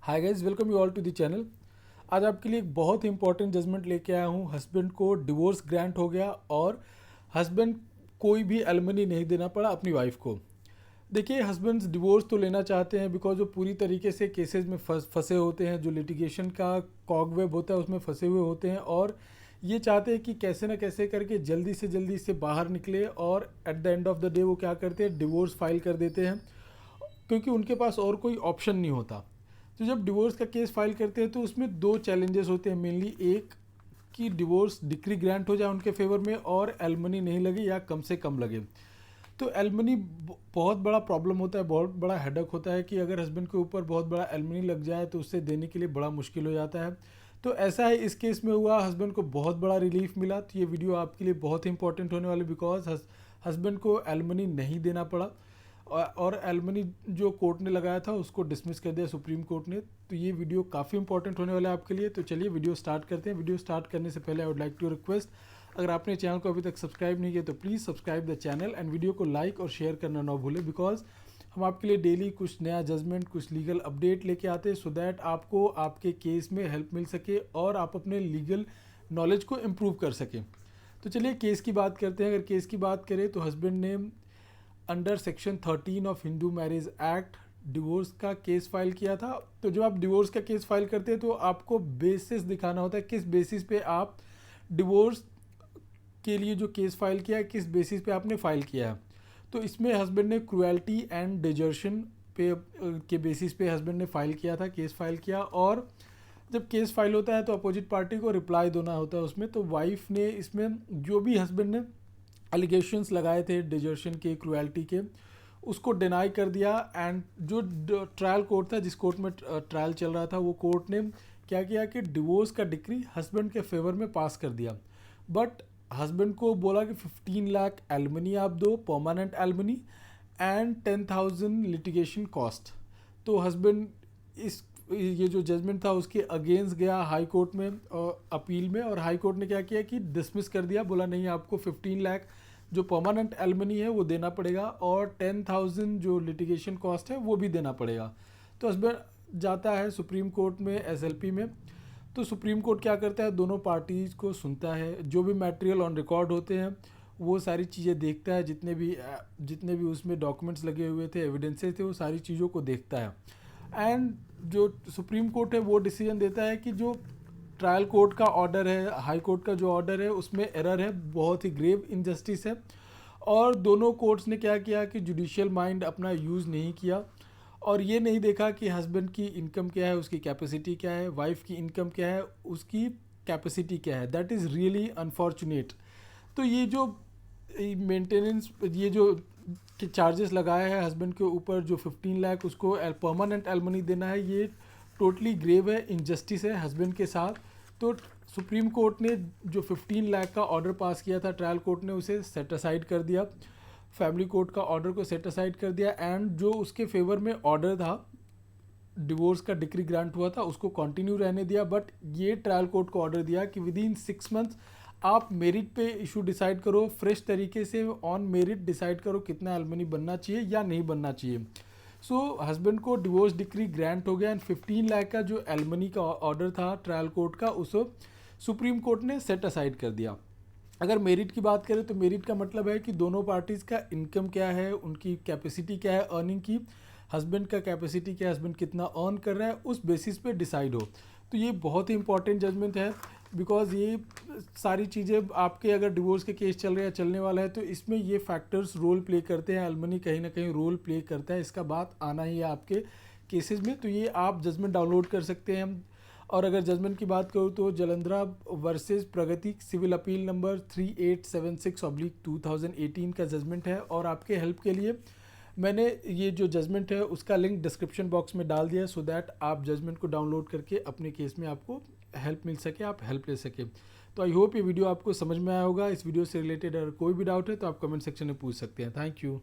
Hi guys, welcome you all to the channel. आज आपके लिए एक बहुत ही इंपॉर्टेंट जजमेंट लेके आया हूँ। हस्बैंड को डिवोर्स ग्रांट हो गया और हस्बैंड कोई भी एलिमनी नहीं देना पड़ा अपनी वाइफ को। देखिए, हस्बैंड्स डिवोर्स तो लेना चाहते हैं बिकॉज वो पूरी तरीके से केसेस में फंसे होते हैं, जो लिटिगेशन का कॉगवेब होता है उसमें फंसे हुए होते हैं और ये चाहते हैं कि कैसे ना कैसे करके जल्दी से जल्दी इससे बाहर निकले और at the end of the day वो क्या करते हैं, डिवोर्स फाइल कर देते हैं क्योंकि उनके पास और कोई ऑप्शन नहीं होता। तो जब डिवोर्स का केस फाइल करते हैं तो उसमें दो चैलेंजेस होते हैं मेनली। एक कि डिवोर्स डिक्री ग्रांट हो जाए उनके फेवर में और एलमनी नहीं लगे या कम से कम लगे। तो एलमनी बहुत बड़ा प्रॉब्लम होता है, बहुत बड़ा हेडक होता है कि अगर हस्बैंड के ऊपर बहुत बड़ा एलमनी लग जाए तो उससे देने के लिए बड़ा मुश्किल हो जाता है। तो ऐसा है, इस केस में हुआ, हस्बैंड को बहुत बड़ा रिलीफ मिला। तो ये वीडियो आपके लिए बहुत ही इंपॉर्टेंट होने वाली बिकॉज हस्बैंड को एलमनी नहीं देना पड़ा और एलमनी जो कोर्ट ने लगाया था उसको डिसमिस कर दिया सुप्रीम कोर्ट ने। तो ये वीडियो काफ़ी इंपॉर्टेंट होने वाला है आपके लिए। तो चलिए वीडियो स्टार्ट करते हैं। वीडियो स्टार्ट करने से पहले I would like to request, अगर आपने चैनल को अभी तक सब्सक्राइब नहीं किया तो please subscribe the channel and video को लाइक और शेयर करना ना भूलें बिकॉज हम आपके लिए डेली कुछ नया जजमेंट, कुछ लीगल अपडेट लेके आते हैं सो दैट आपको आपके केस में हेल्प मिल सके और आप अपने लीगल नॉलेज को इम्प्रूव कर सकें। तो चलिए केस की बात करते हैं। अगर केस की बात करें तो हस्बैंड ने under section 13 of Hindu marriage act divorce का केस फाइल किया था। तो जब आप डिवोर्स का केस फाइल करते हैं तो आपको बेसिस दिखाना होता है, किस बेसिस पे आप डिवोर्स के लिए जो केस फाइल किया है किस बेसिस पे आपने फाइल किया है। तो इसमें हस्बैंड ने क्रुएल्टी एंड डिजर्शन पे के बेसिस पे हस्बैंड ने फाइल किया था, केस फाइल किया। और जब केस फाइल होता है तो अपोजिट पार्टी को रिप्लाई देना होता है उसमें। तो वाइफ ने इसमें जो भी हस्बैंड ने एलिगेशंस लगाए थे डिजर्शन के, क्रुएल्टी के, उसको डिनाई कर दिया। एंड जो ट्रायल कोर्ट था, जिस कोर्ट में ट्रायल चल रहा था, वो कोर्ट ने क्या किया कि डिवोर्स का डिक्री हस्बैंड के फेवर में पास कर दिया। बट हस्बैंड को बोला कि 15 लाख एलमनी आप दो, permanent alumni, and 10,000 litigation cost. तो हस्बैंड इस ये जो जजमेंट था उसके अगेंस्ट गया हाई कोर्ट में अपील में, और हाई कोर्ट ने क्या किया कि डिसमिस कर दिया। बोला नहीं, आपको 15 लाख जो परमानेंट एलमनी है वो देना पड़ेगा और 10,000 जो लिटिगेशन कॉस्ट है वो भी देना पड़ेगा। तो हस्बैंड जाता है सुप्रीम कोर्ट में, एसएलपी में। तो सुप्रीम कोर्ट क्या करता है, दोनों पार्टीज़ को सुनता है, जो भी मटेरियल ऑन रिकॉर्ड होते हैं वो सारी चीज़ें देखता है, जितने भी उसमें डॉक्यूमेंट्स लगे हुए थे, एविडेंसेस थे, वो सारी चीज़ों को देखता है। एंड जो सुप्रीम कोर्ट है वो डिसीजन देता है कि जो ट्रायल कोर्ट का ऑर्डर है, हाई कोर्ट का जो ऑर्डर है उसमें एरर है, बहुत ही ग्रेव इनजस्टिस है। और दोनों कोर्ट्स ने क्या किया कि जुडिशियल माइंड अपना यूज़ नहीं किया और ये नहीं देखा कि हस्बैंड की इनकम क्या है, उसकी कैपेसिटी क्या है, वाइफ की इनकम क्या है, उसकी कैपेसिटी क्या है। That is really unfortunate. तो ये जो मेंटेनेंस, ये जो चार्जेस लगाया है हस्बैंड के ऊपर, जो 15 लाख उसको परमानेंट एलमनी देना है, ये टोटली ग्रेव है, इनजस्टिस है हस्बैंड के साथ। तो सुप्रीम कोर्ट ने जो 15 लाख का ऑर्डर पास किया था, ट्रायल कोर्ट ने उसे सेट असाइड कर दिया, फैमिली कोर्ट का ऑर्डर को सेट असाइड कर दिया। एंड जो उसके फेवर में ऑर्डर था, डिवोर्स का डिक्री ग्रांट हुआ था, उसको कंटिन्यू रहने दिया। बट ये ट्रायल कोर्ट को ऑर्डर दिया कि विद इन 6 मंथ्स आप मेरिट पे इशू डिसाइड करो, फ्रेश तरीके से ऑन मेरिट डिसाइड करो कितना एलमनी बनना चाहिए या नहीं बनना चाहिए। सो हस्बैंड को डिवोर्स डिक्री ग्रांट हो गया एंड 15 लाख का जो एलमनी का ऑर्डर था ट्रायल कोर्ट का, उसे सुप्रीम कोर्ट ने सेट असाइड कर दिया। अगर मेरिट की बात करें तो मेरिट का मतलब है कि दोनों पार्टीज़ का इनकम क्या है, उनकी कैपेसिटी क्या है अर्निंग की, हस्बैंड का कैपेसिटी क्या है, हस्बैंड कितना अर्न कर रहा है, उस बेसिस पे डिसाइड हो। तो ये बहुत ही इंपॉर्टेंट जजमेंट है बिकॉज ये सारी चीज़ें आपके, अगर डिवोर्स के केस चल रहे हैं, चलने वाला है, तो इसमें ये फैक्टर्स रोल प्ले करते हैं। एलमनी कहीं ना कहीं रोल प्ले करता है, इसका बात आना ही है आपके केसेस में। तो ये आप जजमेंट डाउनलोड कर सकते हैं। और अगर जजमेंट की बात करूँ तो जलंधरा वर्सेस प्रगति सिविल अपील नंबर 3876/2018 का जजमेंट है। और आपके हेल्प के लिए मैंने ये जो जजमेंट है उसका लिंक डिस्क्रिप्शन बॉक्स में डाल दिया सो दैट आप जजमेंट को डाउनलोड करके अपने केस में आपको हेल्प मिल सके, आप हेल्प ले सके। तो आई होप ये वीडियो आपको समझ में आया होगा। इस वीडियो से रिलेटेड अगर कोई भी डाउट है तो आप कमेंट सेक्शन में पूछ सकते हैं। Thank you.